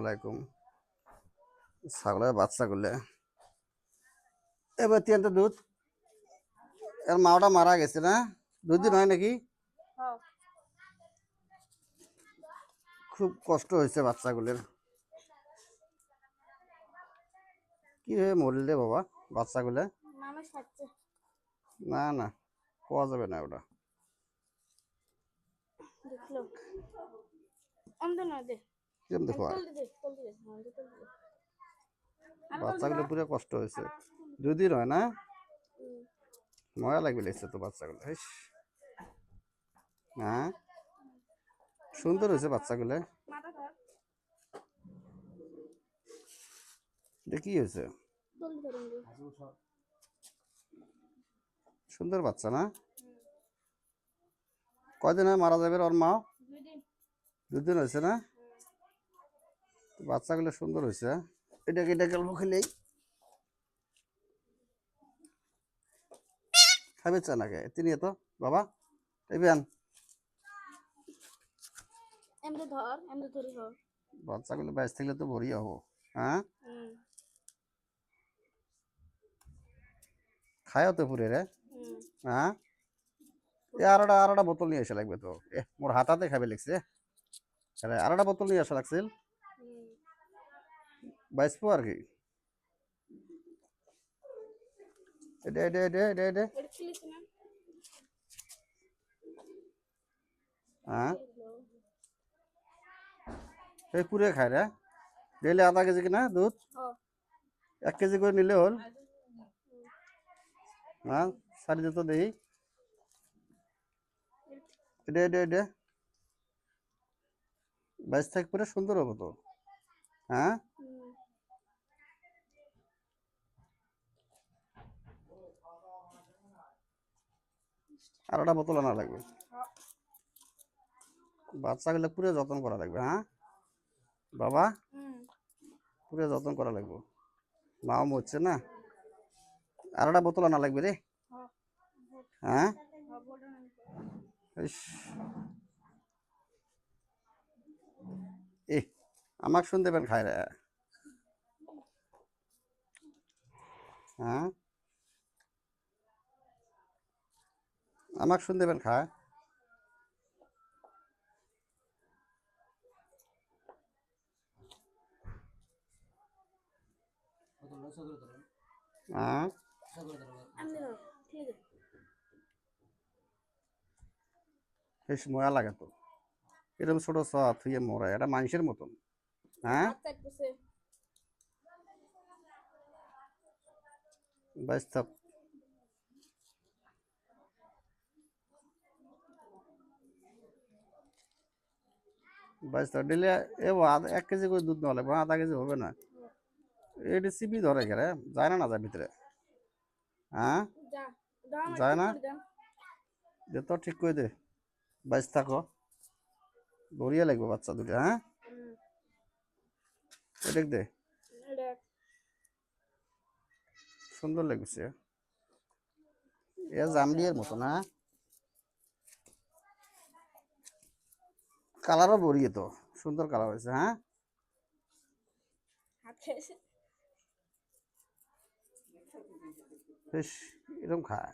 আলাইকুম ছাগলের বাচ্চাগুলো এবার তিয়ান্ত দুধ এর মাওটা মারা গেছে না 2 দিন হয় নাকি খুব কষ্ট হয়েছে বাচ্চাগুলোর কি হয়ে মরলে বাবা বাচ্চাগুলো না না কোয়া যাবে না ওটা কেমন দেখো বাচ্চাগুলো পুরো কষ্ট হয়েছে 2 দিন হয় না মজা লাগবে লেগেছে তো বাচ্চাগুলো হ্যাঁ সুন্দর হয়েছে বাচ্চাগুলো কি হয়েছে সুন্দর বাচ্চা না কয়দিন হয় মারা যাবে ওর মা 2 দিন হয়েছে না বাচ্চাগুলো সুন্দর হয়েছে এটা গল্প খেলেই খাবে চা নাকি তিনি এত বাবা এবেন বাচ্চাগুলো বাইশ থাকলে তো ভরি হবো হ্যাঁ খায়ও তো পুরে রে হ্যাঁ এ আরোটা বোতল নিয়ে এসে লাগবে তো মোর হাতাতে খাবে লাগছে আরোটা বোতল নিয়ে আসা লাগছিল বাইসবো আর কি এটা হ্যাঁ এই পুরে খায় রে ডেলি আধা কেজি কিনা দুধ 1 কেজি করে নিলে হল হ্যাঁ সারি দিত দেখি এটা বাইশ থেকে পুরো সুন্দর হবো তো হ্যাঁ আরোটা বোতল আনা লাগবে বাচ্চাগুলো পুরো যত্ন করা লাগবে হ্যাঁ বাবা পুরো যত্ন করা লাগবে মাও মরছে না আরোটা বোতল আনা লাগবে রে হ্যাঁ এ আমাকে শুনতে পেন খায় রে হ্যাঁ আমাকে শুনতে পেন খায় হ্যাঁ বেশ মজা লাগে তো এরকম ছোট সব থুয়ে মরা এটা মানুষের মতন হ্যাঁ বাইশ থাক বাইশ থাক ডেলি এ 1 কেজি করে দুধ নেওয়া লাগবে আধা কেজি হবে না এটি চিপি ধরে গেলে যায় না যায় ভিতরে হ্যাঁ যায় না দে তো ঠিক করে দে বাইশ থাকো বড়িয়া লাগবে বাচ্চা দুটো হ্যাঁ দেখ দে সুন্দর লাগছে এ জামডিয়ার মতো না কালারও বড়িয়ে তো সুন্দর কালার হয়েছে হ্যাঁ বেশ এরকম খায়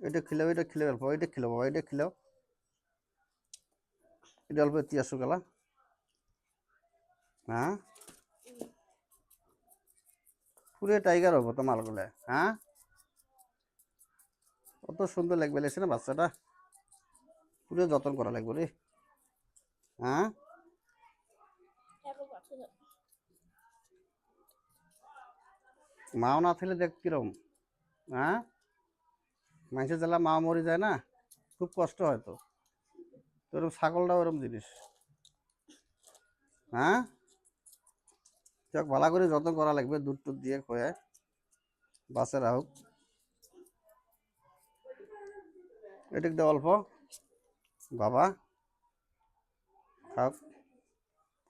এটা খেলে অল্প এটা খেলো বাবা এটা খেলো এটা অল্প তিয়াশো গেলা হ্যাঁ পুরো টাইগার হবো তো মালগুলো হ্যাঁ কত সুন্দর লাগবে লেগেছে না বাচ্চাটা পুরো যত্ন করা লাগবে রে হ্যাঁ মাও না থাকলে দেখ কিরম হ্যাঁ মানুষের জ্বালা মা মরে যায় না খুব কষ্ট হয় তো ওরকম ছাগলটা ওরকম জিনিস হ্যাঁ যাক ভালো করে যত্ন করা লাগবে দুধ টুধ দিয়ে খয়ে বাচ্চারা হোক এদিক দিয়ে অল্প বাবা খাক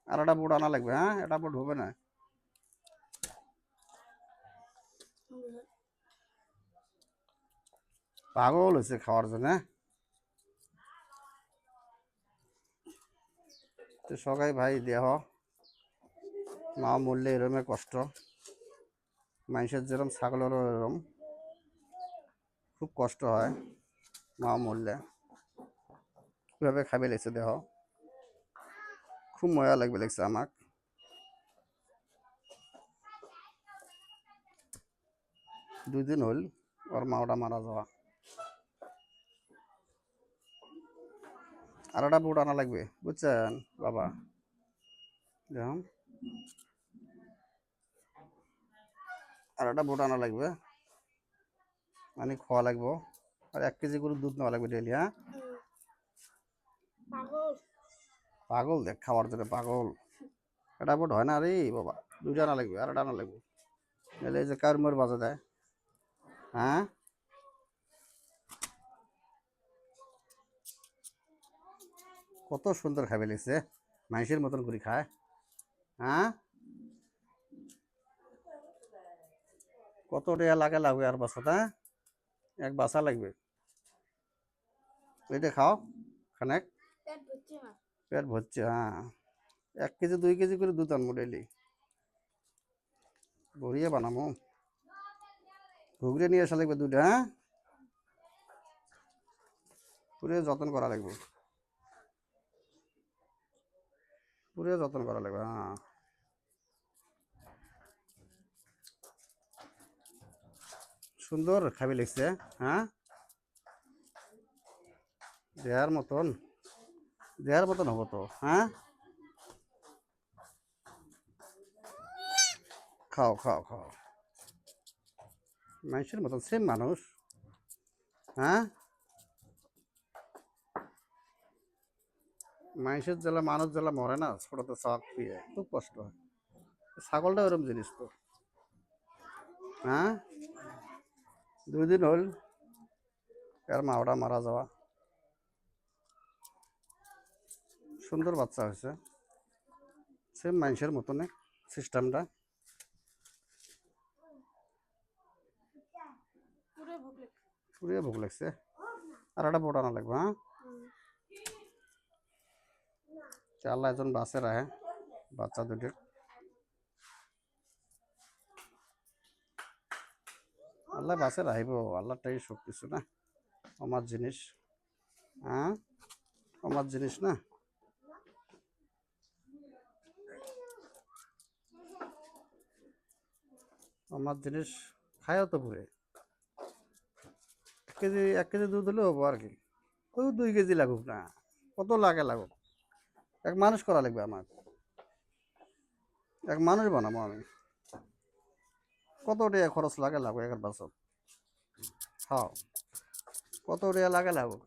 আর একটা বুট আনা লাগবে হ্যাঁ এটা বুট হবে না পাগল হয়েছে খাওয়ার জন্য। তো সবাই ভাই দেহ মা মরলে এরমে কষ্ট, মানুষের যেরকম ছাগলেরও এরম খুব কষ্ট হয় মা মরলে। কীভাবে খাবে লেগছে দেহ, খুব মজা লাগবে লেগছে আমাক। 2 দিন হল ওর মাওটা মারা যাওয়া। আর একটা বুট আনা লাগবে বুঝছেন বাবা, দেখুন আর একটা বুট আনা লাগবে, মানে খাওয়া লাগবে। আর 1 কেজি করে দুধ নেওয়া লাগবে ডেলি। হ্যাঁ পাগল দেখ খাওয়ার জন্য পাগল। এটা বুট হয় না রে বাবা, 2টা আনা লাগবে, আর একটা আনা লাগবে, নাহলে এই যে কারমোর বাজা দেয়। হ্যাঁ কত সুন্দর খাবে লেগছে, মানুষের মতন করে খায়। হ্যাঁ কত টাকা লাগে লাগবে আর বাসাটা, এক বাসা লাগবে। এটা খাও খানেক, পেট ভরছে। হ্যাঁ 1 কেজি 2 কেজি করে দুধ আনবো ডেলি, ভরিয়ে বানাবো। ঘুগরে নিয়ে আসা লাগবে 2টা। হ্যাঁ পুরে যত্ন করা লাগবে, পুরে যত্ন করা লাগবে। হ্যাঁ সুন্দর খাবি লেগছে। হ্যাঁ দেহার মতন, দেহার মতন হবো তো। হ্যাঁ খাও খাও খাও, মানুষের মতন সেম মানুষ। হ্যাঁ মানুষের জ্বালা মানুষ জ্বালা মরে না, ছোটতে শখ পিয়ে খুব কষ্ট হয়। ছাগলটা ওরকম জিনিস তো। হ্যাঁ 2 দিন হল এর মাওটা মারা যাওয়া। সুন্দর বাচ্চা হয়েছে, সেম মানুষের মতনে সিস্টেমটা। পুরে ভোগ লাগছে, আর একটা বোট আনা লাগবে। হ্যাঁ আল্লাহ একজন বাসে রাখে বাচ্চা 2টির, আল্লাহ বাসে রাখিব, আল্লাহটাই সব কিছু না, আমার জিনিস। হ্যাঁ আমার জিনিস না, আমার জিনিস খায়ও তো পুরে। 1 কেজি দুধ হলেও হবো আর কি, ওই 2 কেজি লাগুক না, কত লাগে লাগুক, এক মানুষ করা লাগবে আমার, এক মানুষ বানাবো আমি। কত টাকা খরচ লাগে লাগবে একের বছর। হ্যাঁ কত টাকা লাগে লাগুক।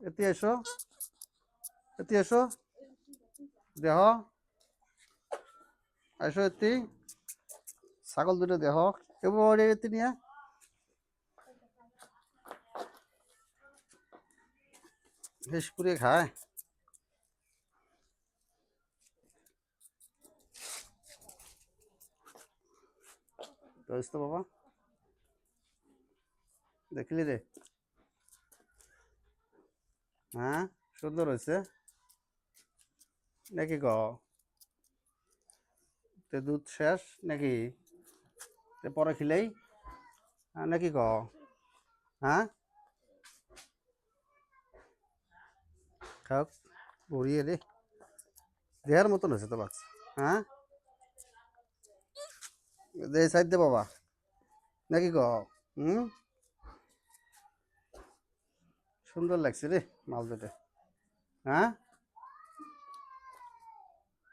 এতে এসো, এতে এসো দেহ, এসো এতে, ছাগল 2টো দেহ এবারে এতে নিয়ে বেশ করে খায়। তো বাবা দেখলি রে। হ্যাঁ সুন্দর হয়েছে নাকি ক, তে দুধ শেষ নাকি, তে পরে খিলেই নাকি ক। হ্যাঁ খাও ভরিয়ে রে, দেহার মতন হয়েছে তো বাচ্চা। হ্যাঁ দে সাইড দে বাবা নাকি ক। হুম সুন্দর লাগছে রে মাল দুটো। হ্যাঁ